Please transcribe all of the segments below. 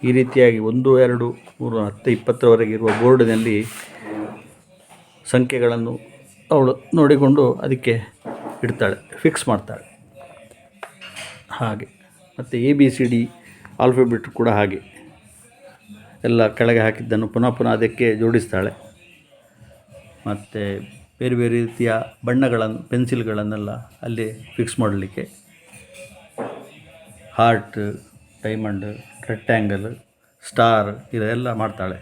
ಈ ರೀತಿಯಾಗಿ 1, 2, 3, 10, 20ರವರೆಗೆ ಇರುವ ಬೋರ್ಡಿನಲ್ಲಿ ಸಂಖ್ಯೆಗಳನ್ನು ಅವಳು ನೋಡಿಕೊಂಡು ಅದಕ್ಕೆ ಇಡ್ತಾಳೆ, ಫಿಕ್ಸ್ ಮಾಡ್ತಾಳೆ. ಹಾಗೆ ಮತ್ತು ABCD ಆಲ್ಫಾಬೆಟ್ ಕೂಡ ಹಾಗೆ ಎಲ್ಲ ಕೆಳಗೆ ಹಾಕಿದ್ದನ್ನು ಪುನಃ ಅದಕ್ಕೆ ಜೋಡಿಸ್ತಾಳೆ. ಮತ್ತು ಬೇರೆ ಬೇರೆ ರೀತಿಯ ಬಣ್ಣಗಳನ್ನು, ಪೆನ್ಸಿಲ್ಗಳನ್ನೆಲ್ಲ ಅಲ್ಲಿ ಫಿಕ್ಸ್ ಮಾಡಲಿಕ್ಕೆ ಹಾರ್ಟ್, ಡೈಮಂಡ್, ರೆಕ್ಟ್ಯಾಂಗಲ್, ಸ್ಟಾರ್ ಇದೆಲ್ಲ ಮಾಡ್ತಾಳೆ.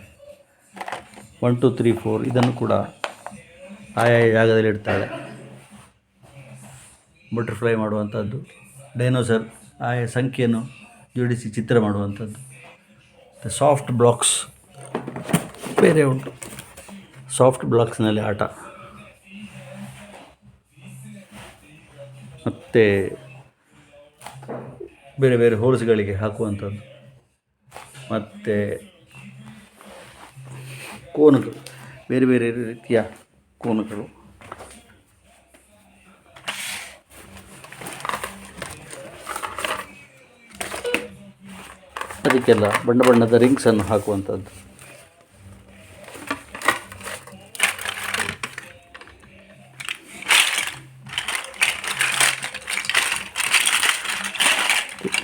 1, 2, 3, 4 ಇದನ್ನು ಕೂಡ ಆಯಾ ಜಾಗದಲ್ಲಿ ಇಡ್ತಾಳೆ. ಬಟರ್ಫ್ಲೈ ಮಾಡುವಂಥದ್ದು, ಡೈನೋಸರ್ ಆಯಾ ಸಂಖ್ಯೆಯನ್ನು ಜೋಡಿಸಿ ಚಿತ್ರ ಮಾಡುವಂಥದ್ದು. ಮತ್ತು ಸಾಫ್ಟ್ ಬ್ಲಾಕ್ಸ್ ಬೇರೆ ಉಂಟು, ಸಾಫ್ಟ್ ಬ್ಲಾಕ್ಸ್ನಲ್ಲಿ ಆಟ. ಮತ್ತು ಬೇರೆ ಬೇರೆ ಹೋಲ್ಸ್ಗಳಿಗೆ ಹಾಕುವಂಥದ್ದು. ಮತ್ತು ಕೋನುಗಳು, ಬೇರೆ ಬೇರೆ ರೀತಿಯ ಕೋನುಗಳು. ಅದಕ್ಕೆಲ್ಲ ಬಣ್ಣ ಬಣ್ಣದ ರಿಂಗ್ಸನ್ನು ಹಾಕುವಂಥದ್ದು.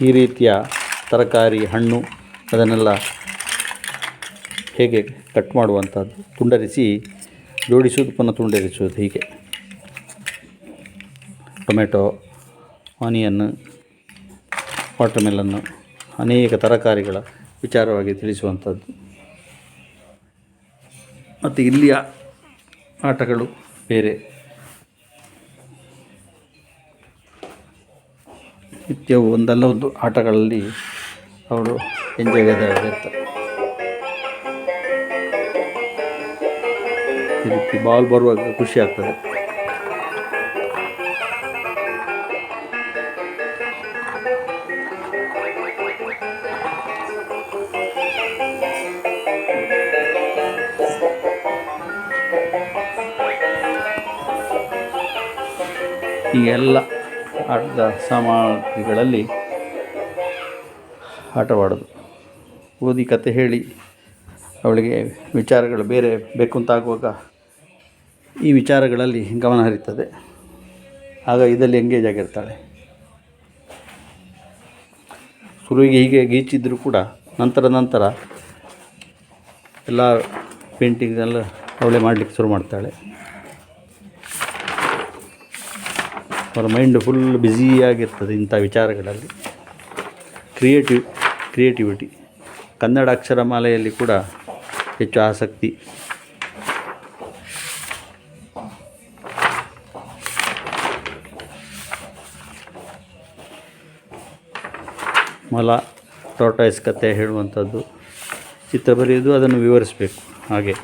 ಈ ರೀತಿಯ ತರಕಾರಿ, ಹಣ್ಣು ಅದನ್ನೆಲ್ಲ ಹೇಗೆ ಕಟ್ ಮಾಡುವಂಥದ್ದು, ತುಂಡರಿಸಿ ಜೋಡಿಸುವುದು, ಪುನಃ ತುಂಡರಿಸುವುದು. ಹೀಗೆ ಟೊಮೆಟೊ, ಆನಿಯನ್ನು, ವಾಟರ್ಮೆಲನ್ನು, ಅನೇಕ ತರಕಾರಿಗಳ ವಿಚಾರವಾಗಿ ತಿಳಿಸುವಂಥದ್ದು. ಮತ್ತು ಇಲ್ಲಿಯ ಆಟಗಳು ಬೇರೆ. ನಿತ್ಯವೂ ಒಂದಲ್ಲ ಒಂದು ಆಟಗಳಲ್ಲಿ ಅವಳು ಎಂಜಾಯ್ ಇರ್ತಾರೆ. ಈ ರೀತಿ ಬಾಲ್ ಬರುವಾಗ ಖುಷಿ ಆಗ್ತದೆ. ಈ ಎಲ್ಲ ಆಟದ ಸಾಮಗ್ರಿಗಳಲ್ಲಿ ಆಟವಾಡೋದು. ಓದಿ ಕತೆ ಹೇಳಿ ಅವಳಿಗೆ ವಿಚಾರಗಳು ಬೇರೆ ಬೇಕು ಅಂತ ಆಗುವಾಗ ಈ ವಿಚಾರಗಳಲ್ಲಿ ಗಮನ ಹರಿತದೆ. ಆಗ ಇದರಲ್ಲಿ ಎಂಗೇಜ್ ಆಗಿರ್ತಾಳೆ. ಶುರುವಿಗೆ ಹೀಗೆ ಗೀಚಿದ್ರೂ ಕೂಡ ನಂತರ ಎಲ್ಲ ಪೇಂಟಿಂಗ್ನೆಲ್ಲ ಅವಳೇ ಮಾಡಲಿಕ್ಕೆ ಶುರು ಮಾಡ್ತಾಳೆ. ಅವರ ಮೈಂಡ್ ಫುಲ್ ಬ್ಯುಸಿಯಾಗಿರ್ತದೆ ಇಂಥ ವಿಚಾರಗಳಲ್ಲಿ. ಕ್ರಿಯೇಟಿವಿಟಿ. ಕನ್ನಡ ಅಕ್ಷರಮಾಲೆಯಲ್ಲಿ ಕೂಡ ಹೆಚ್ಚು ಆಸಕ್ತಿ. ಮೊಲ, ಟಾರ್ಟಾಯ್ಸ್ ಕತೆ ಹೇಳುವಂಥದ್ದು, ಚಿತ್ರ ಬರೆಯೋದು, ಅದನ್ನು ವಿವರಿಸಬೇಕು. ಹಾಗೆ